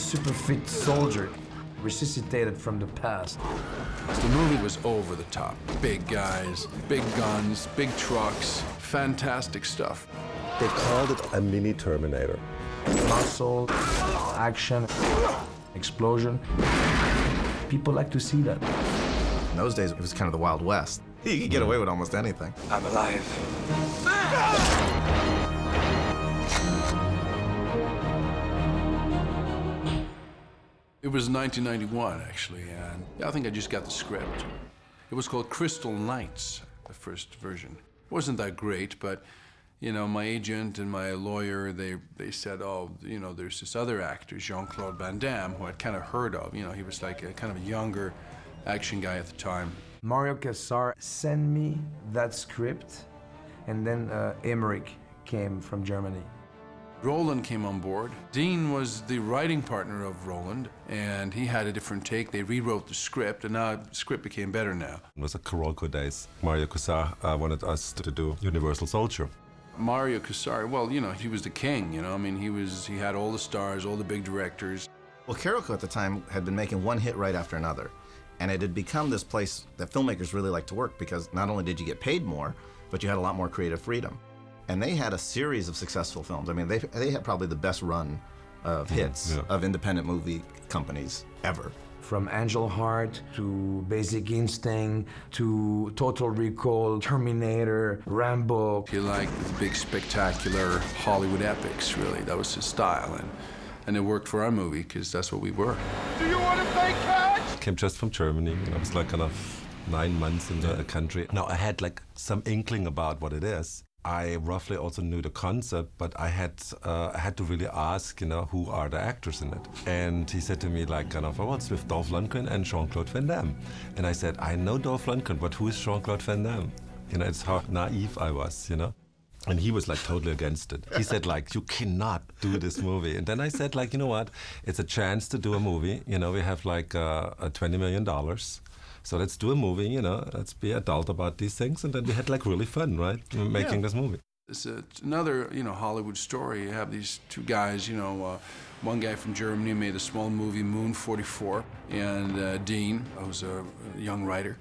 super fit soldier, resuscitated from the past. The movie was over the top. Big guys, big guns, big trucks, fantastic stuff. They called it a mini Terminator. Muscle, action, explosion. People like to see that. In those days, it was kind of the Wild West. You could get away with almost anything. I'm alive. It was 1991, actually, and I think I just got the script. It was called Crystal Nights, the first version. It wasn't that great, but, you know, my agent and my lawyer, they said, oh, you know, there's this other actor, Jean-Claude Van Damme, who I'd kind of heard of. You know, he was like a kind of a younger action guy at the time. Mario Casar sent me that script, and then Emmerich came from Germany. Roland came on board. Dean was the writing partner of Roland, and he had a different take. They rewrote the script, and now the script became better now. It was a Kuroko days. Mario Casar wanted us to do Universal Soldier. Mario Casar, well, you know, he was the king, you know. I mean, he had all the stars, all the big directors. Well, Kuroko at the time had been making one hit right after another. And it had become this place that filmmakers really liked to work because not only did you get paid more, but you had a lot more creative freedom. And they had a series of successful films. I mean, they had probably the best run of hits of independent movie companies ever. From Angel Heart to Basic Instinct to Total Recall, Terminator, Rambo. He liked the big, spectacular Hollywood epics, really. That was his style. And it worked for our movie, because that's what we were. Do you want to play catch? Came just from Germany. I was like kind of 9 months in the country. Now, I had like some inkling about what it is. I roughly also knew the concept, but I had to really ask, you know, who are the actors in it? And he said to me, like, kind of, oh, it's with Dolph Lundgren and Jean-Claude Van Damme. And I said, I know Dolph Lundgren, but who is Jean-Claude Van Damme? You know, it's how naive I was, you know? And he was like totally against it. He said like, you cannot do this movie. And then I said like, you know what? It's a chance to do a movie. You know, we have like a $20 million. So let's do a movie, you know, let's be adult about these things. And then we had like really fun, right? Making this movie. It's another, you know, Hollywood story. You have these two guys, you know, one guy from Germany made a small movie, Moon 44, and Dean, who's a young writer,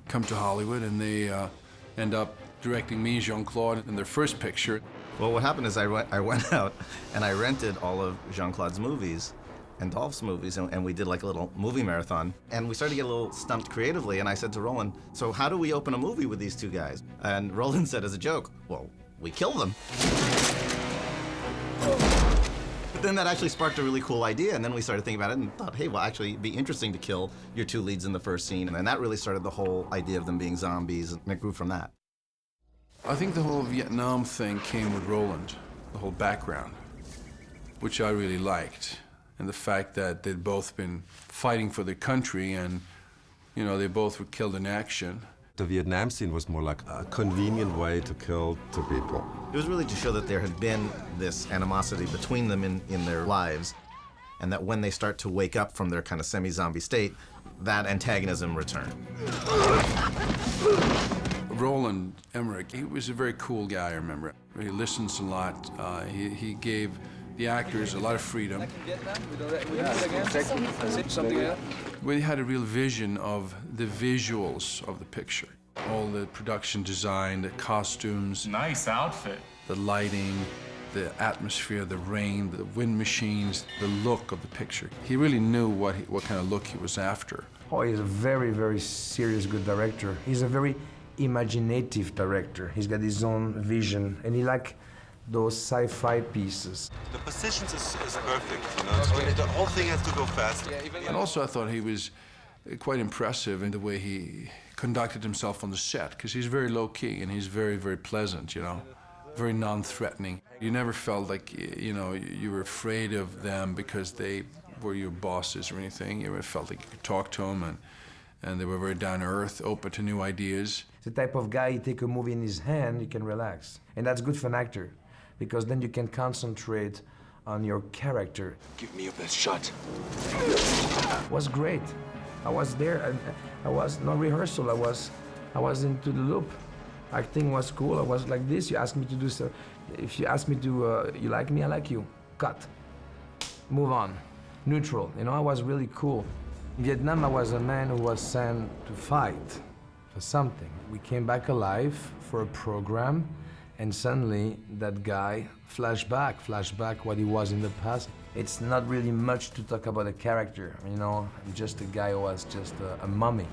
come to Hollywood, and they end up directing me, Jean-Claude, in their first picture. Well, what happened is I went out and I rented all of Jean-Claude's movies and Dolph's movies, and we did like a little movie marathon. And we started to get a little stumped creatively, and I said to Roland, so how do we open a movie with these two guys? And Roland said as a joke, well, we kill them. But then that actually sparked a really cool idea, and then we started thinking about it and thought, hey, well, actually, it'd be interesting to kill your two leads in the first scene. And then that really started the whole idea of them being zombies, and it grew from that. I think the whole Vietnam thing came with Roland, the whole background, which I really liked. And the fact that they'd both been fighting for their country and, you know, they both were killed in action. The Vietnam scene was more like a convenient way to kill two people. It was really to show that there had been this animosity between them in their lives, and that when they start to wake up from their kind of semi-zombie state, that antagonism returned. Roland Emmerich, he was a very cool guy, I remember. He listens a lot. He gave the actors a lot of freedom. We had a real vision of the visuals of the picture. All the production design, the costumes. Nice outfit. The lighting, the atmosphere, the rain, the wind machines, the look of the picture. He really knew what kind of look he was after. Oh, he's a very, very serious, good director. He's a very imaginative director. He's got his own vision, and he like those sci-fi pieces. The positions is perfect, you know. So the whole thing has to go fast. And also I thought he was quite impressive in the way he conducted himself on the set, because he's very low-key and he's very, very pleasant, you know, very non-threatening. You never felt like, you know, you were afraid of them because they were your bosses or anything. You felt like you could talk to them, and they were very down-to-earth, open to new ideas. The type of guy, you take a movie in his hand, you can relax. And that's good for an actor, because then you can concentrate on your character. Give me your best shot. It was great. I was there, and I was no rehearsal. I was into the loop. Acting was cool. I was like this. You ask me to do so. If you ask me to, you like me, I like you. Cut. Move on. neutral. You know, I was really cool. In Vietnam, I was a man who was sent to fight for something. We came back alive for a program, and suddenly that guy flashed back what he was in the past. It's not really much to talk about a character, you know. I'm just a guy who was just a mummy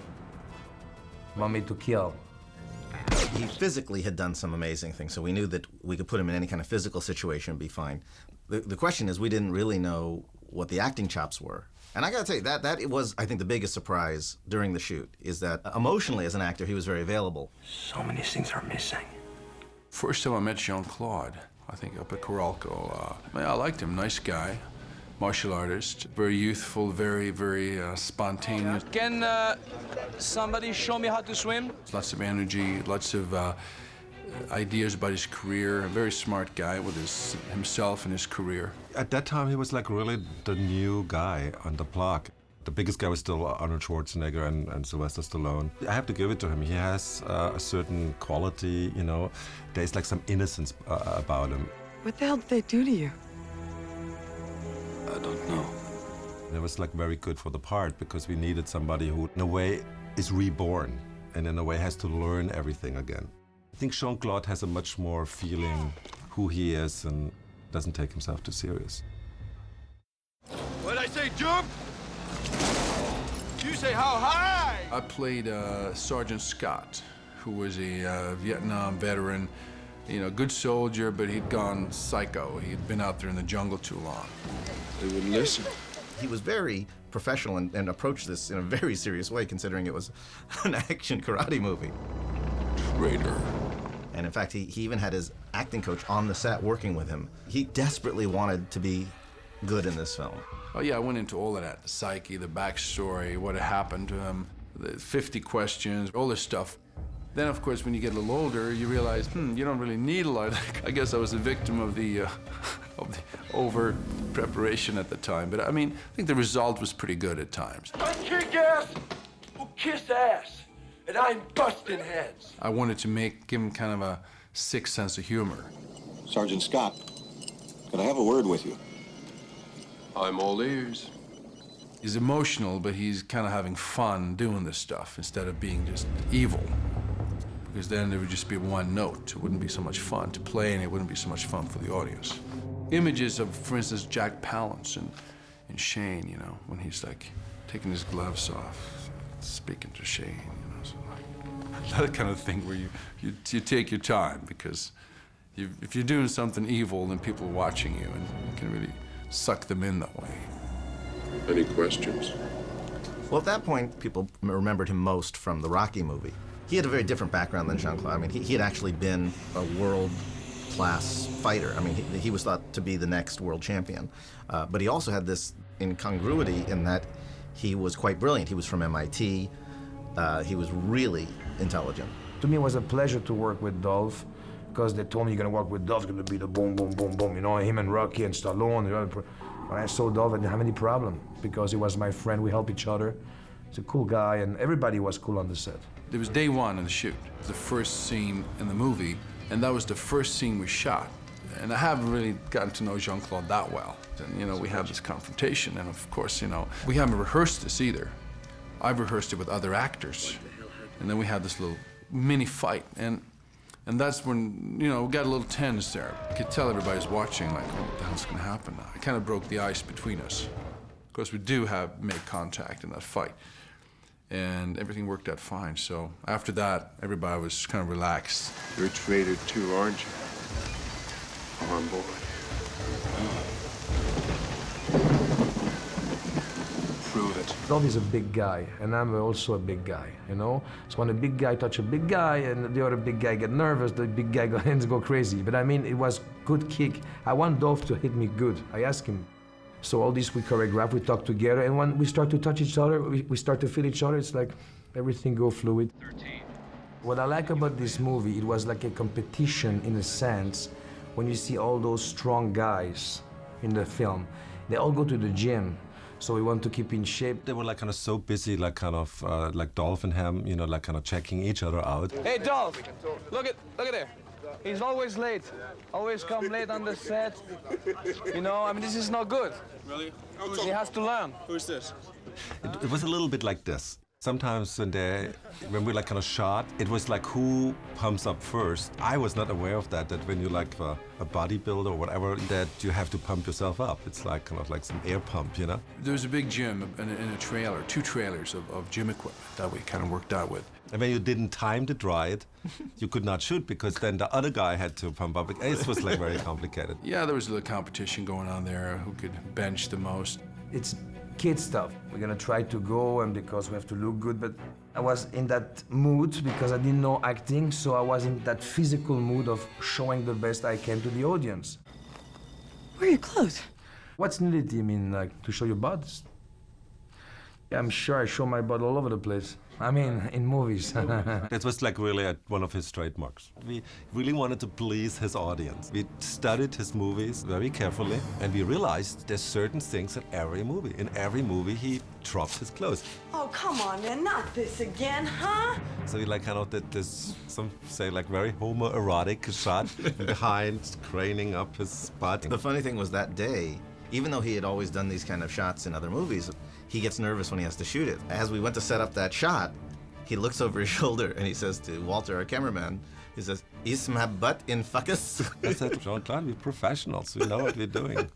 to kill. He physically had done some amazing things, so we knew that we could put him in any kind of physical situation and be fine. The question is, we didn't really know what the acting chops were. And I gotta tell you, that it was, I think, the biggest surprise during the shoot, is that emotionally as an actor, he was very available. So many things are missing. First time I met Jean-Claude, I think up at Coralco, I liked him, nice guy, martial artist, very youthful, very spontaneous. Can somebody show me how to swim? Lots of energy, lots of ideas about his career, a very smart guy with himself and his career. At that time, he was like really the new guy on the block. The biggest guy was still Arnold Schwarzenegger and Sylvester Stallone. I have to give it to him. He has a certain quality, you know. There's like some innocence about him. What the hell did they do to you? I don't know. It was like very good for the part because we needed somebody who, in a way, is reborn and in a way has to learn everything again. I think Jean-Claude has a much more feeling who he is and doesn't take himself too serious. What'd I say, jump? You say how high? I played Sergeant Scott, who was a Vietnam veteran, you know, good soldier, but he'd gone psycho. He'd been out there in the jungle too long. They wouldn't listen. He was very professional and approached this in a very serious way, considering it was an action karate movie. Traitor. And in fact, he even had his acting coach on the set working with him. He desperately wanted to be good in this film. Oh yeah, I went into all of that, the psyche, the backstory, what had happened to him, the 50 questions, all this stuff. Then, of course, when you get a little older, you realize, you don't really need a lot. I guess I was a victim of the over-preparation at the time. But I mean, I think the result was pretty good at times. I kick ass who kiss ass, and I'm busting heads. I wanted to give him kind of a sick sense of humor. Sergeant Scott, could I have a word with you? I'm all ears. He's emotional, but he's kind of having fun doing this stuff instead of being just evil. Because then there would just be one note. It wouldn't be so much fun to play, and it wouldn't be so much fun for the audience. Images of, for instance, Jack Palance and Shane, you know, when he's like taking his gloves off, speaking to Shane, you know, so like, that kind of thing where you take your time, because if you're doing something evil, then people are watching you, and you can really suck them in that way. Any questions? Well, at that point, people remembered him most from the Rocky movie. He had a very different background than Jean-Claude. I mean, he had actually been a world-class fighter. I mean, he was thought to be the next world champion. But he also had this incongruity in that he was quite brilliant. He was from MIT. He was really intelligent. To me, it was a pleasure to work with Dolph, because they told me you're gonna work with Dolph, it's gonna be the boom, boom, boom, boom, you know, him and Rocky and Stallone. When I saw Dolph, I didn't have any problem, because he was my friend, we helped each other. He's a cool guy, and everybody was cool on the set. It was day one in the shoot, the first scene in the movie, and that was the first scene we shot. And I haven't really gotten to know Jean-Claude that well. And, you know, we have this confrontation, and of course, you know, we haven't rehearsed this either. I've rehearsed it with other actors. And then we had this little mini fight, and that's when, you know, we got a little tense there. You could tell everybody's watching, like, oh, what the hell's gonna happen now? It kind of broke the ice between us. Of course, we do make contact in that fight. And everything worked out fine. So after that, everybody was kind of relaxed. You're a traitor too, aren't you? Come on, boy. Prove it. Dolph is a big guy, and I'm also a big guy, you know? So when a big guy touch a big guy and the other big guy get nervous, the big guy hands go crazy. But I mean, it was good kick. I want Dolph to hit me good. I asked him. So all this we choreograph, we talk together, and when we start to touch each other, we start to feel each other, it's like everything go fluid. 13. What I like about this movie, it was like a competition in a sense. When you see all those strong guys in the film, they all go to the gym. So we want to keep in shape. They were like kind of so busy, like kind of like Dolph and him, you know, like kind of checking each other out. Hey, Dolph, look at there. He's always late. Always come late on the set. You know, I mean, this is not good. Really? He has to learn. Who's this? It was a little bit like this. Sometimes when we like kind of shot, it was like who pumps up first. I was not aware of that when you like a bodybuilder or whatever, that you have to pump yourself up. It's like kind of like some air pump, you know? There was a big gym in a trailer, 2 trailers of gym equipment that we kind of worked out with. And when you didn't time to dry it, you could not shoot because then the other guy had to pump up. It was like very complicated. Yeah, there was a little competition going on there, who could bench the most. It's kid stuff. We're gonna try to go, and because we have to look good, but I was in that mood because I didn't know acting, so I was in that physical mood of showing the best I can to the audience. Where are your clothes? What's nudity? I mean, like, to show your butts? Yeah, I'm sure I show my butt all over the place. I mean, in movies. It was like really one of his trademarks. We really wanted to please his audience. We studied his movies very carefully, and we realized there's certain things in every movie. In every movie, he drops his clothes. Oh, come on, man, not this again, huh? So we like kind of did this, some say like very homoerotic shot behind, craning up his butt. The funny thing was that day, even though he had always done these kind of shots in other movies, he gets nervous when he has to shoot it. As we went to set up that shot, he looks over his shoulder and he says to Walter, our cameraman, he says, "Is my butt in focus?" I said, Jean-Claude, we're professionals. We know what we're doing.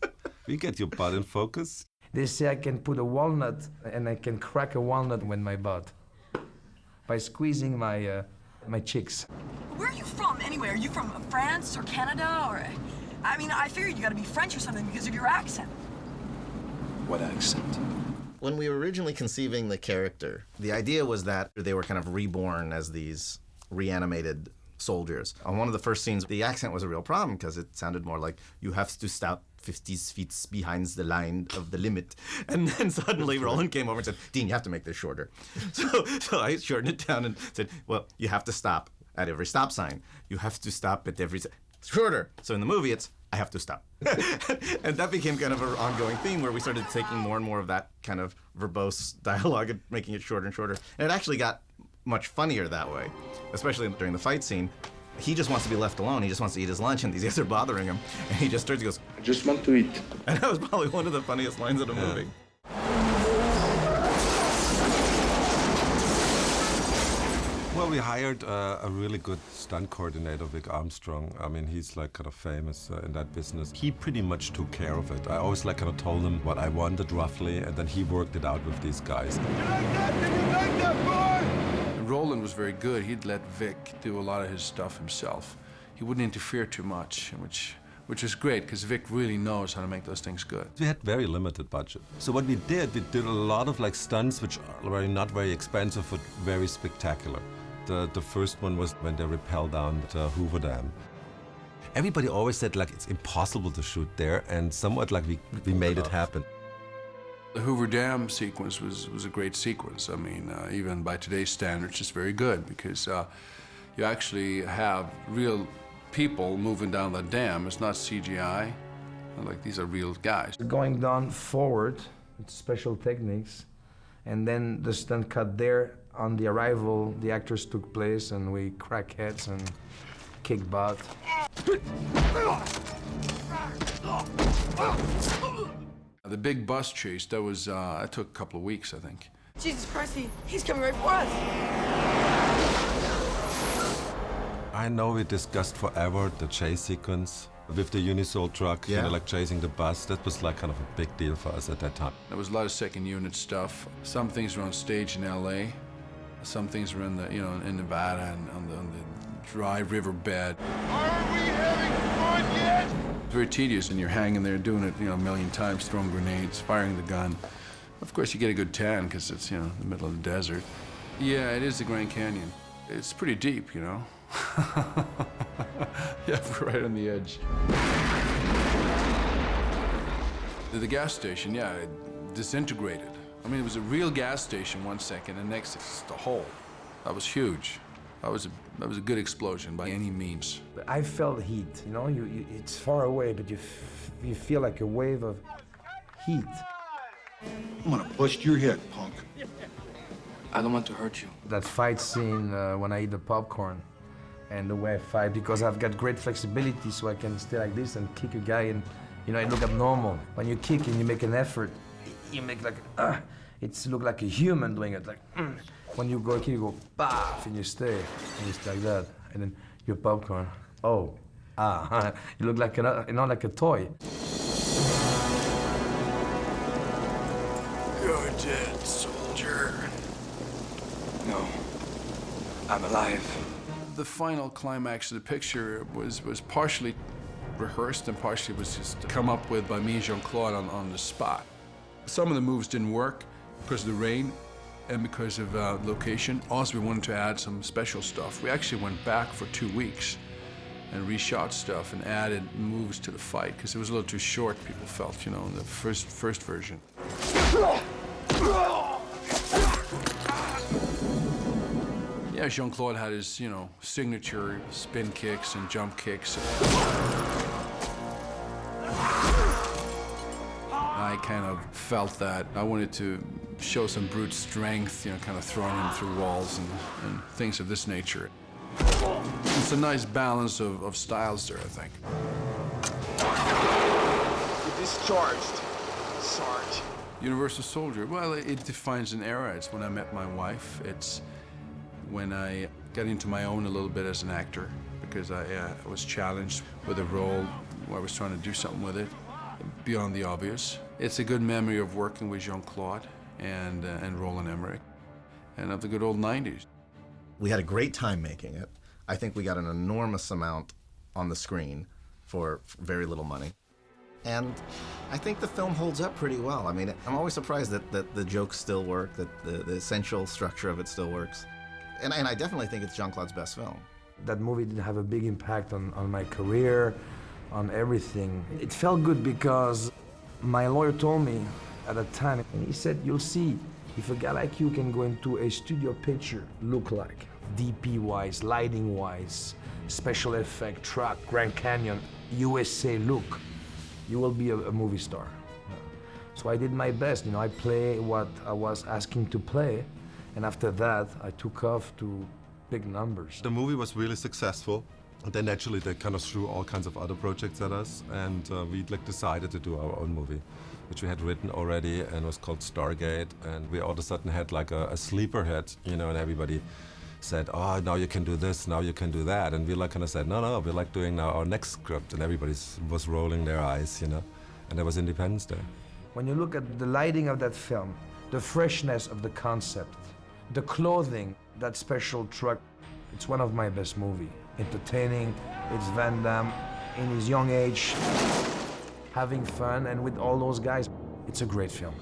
We get your butt in focus. They say I can put a walnut, and I can crack a walnut with my butt by squeezing my cheeks. Where are you from, anyway? Are you from France or Canada, or... I mean, I figured you gotta be French or something because of your accent. What accent? When we were originally conceiving the character, the idea was that they were kind of reborn as these reanimated soldiers. On one of the first scenes, the accent was a real problem because it sounded more like, "You have to stop 50 feet behind the line of the limit." And then suddenly Roland came over and said, "Dean, you have to make this shorter." So I shortened it down and said, "Well, you have to stop at every stop sign. You have to stop at every... shorter." So in the movie, it's, "I have to stop." And that became kind of an ongoing theme where we started taking more and more of that kind of verbose dialogue and making it shorter and shorter. And it actually got much funnier that way, especially during the fight scene. He just wants to be left alone. He just wants to eat his lunch, and these guys are bothering him. And he just turns and goes, I just want to eat. and that was probably one of the funniest lines of the movie. Well, we hired a really good stunt coordinator, Vic Armstrong. I mean, he's like kind of famous in that business. He pretty much took care of it. I always like kind of told him what I wanted roughly, and then he worked it out with these guys. You like that? Did you like that, boy? And Roland was very good. He'd let Vic do a lot of his stuff himself. He wouldn't interfere too much, which is great, because Vic really knows how to make those things good. We had very limited budget. So what we did a lot of like stunts which are not very expensive but very spectacular. The first one was when they rappelled down the Hoover Dam. Everybody always said like it's impossible to shoot there, and somewhat like we made it happen. The Hoover Dam sequence was a great sequence. I mean, even by today's standards, it's very good, because you actually have real people moving down the dam. It's not CGI. Like, these are real guys. Going down forward, it's special techniques, and then the stunt cut there. On the arrival, the actors took place, and we crack heads and kick butt. The big bus chase, that took a couple of weeks, I think. Jesus Christ, he's coming right for us. I know we discussed forever the chase sequence with the Unisol truck, you know, like chasing the bus. That was like kind of a big deal for us at that time. There was a lot of second unit stuff. Some things were on stage in LA. Some things were in Nevada and on the dry riverbed. Are we having fun yet? It's very tedious, and you're hanging there doing it, a million times, throwing grenades, firing the gun. Of course, you get a good tan because it's, the middle of the desert. Yeah, it is the Grand Canyon. It's pretty deep, Yeah, we're right on the edge. The gas station, yeah, it disintegrated. I mean, it was a real gas station 1 second, and next it's just a hole. That was huge. That was a good explosion by any means. I felt heat, it's far away, but you feel like a wave of heat. I'm gonna bust your head, punk. I don't want to hurt you. That fight scene when I eat the popcorn, and the way I fight, because I've got great flexibility, so I can stay like this and kick a guy, and you know, it look abnormal. When you kick and you make an effort, you make like, it's look like a human doing it, like, When you go kick, you go, baff, and you stay, and you stay like that, and then your popcorn, oh, you look like like a toy. You're dead, soldier. No, I'm alive. The final climax of the picture was partially rehearsed and partially was just come up with by me and Jean-Claude on the spot. Some of the moves didn't work because of the rain and because of location. Also, we wanted to add some special stuff. We actually went back for 2 weeks and reshot stuff and added moves to the fight because it was a little too short, people felt, you know, in the first version. Yeah, Jean-Claude had his, you know, signature spin kicks and jump kicks. I kind of felt that. I wanted to show some brute strength, you know, kind of throwing him through walls and things of this nature. It's a nice balance of styles there, I think. You're discharged, Sarge. Universal Soldier, well, it defines an era. It's when I met my wife. It's when I got into my own a little bit as an actor, because I was challenged with a role where I was trying to do something with it beyond the obvious. It's a good memory of working with Jean-Claude and Roland Emmerich, and of the good old 90s. We had a great time making it. I think we got an enormous amount on the screen for very little money. And I think the film holds up pretty well. I mean, I'm always surprised that the jokes still work, that the essential structure of it still works. And I definitely think it's Jean-Claude's best film. That movie did have a big impact on my career, on everything. It felt good because my lawyer told me at the time, and he said, you'll see if a guy like you can go into a studio picture, look like, DP-wise, lighting-wise, special effect, truck, Grand Canyon, USA look, you will be a movie star. So I did my best, you know, I play what I was asking to play, and after that, I took off to big numbers. The movie was really successful. And then naturally they kind of threw all kinds of other projects at us, and we decided to do our own movie, which we had written already and was called Stargate. And we all of a sudden had like a sleeper hit, you know, and everybody said, oh, now you can do this, now you can do that. And we like kind of said, no, we like doing now our next script. And everybody was rolling their eyes, you know, and that was Independence Day. When you look at the lighting of that film, the freshness of the concept, the clothing, that special truck, it's one of my best movies. Entertaining, it's Van Damme in his young age, having fun, and with all those guys, it's a great film.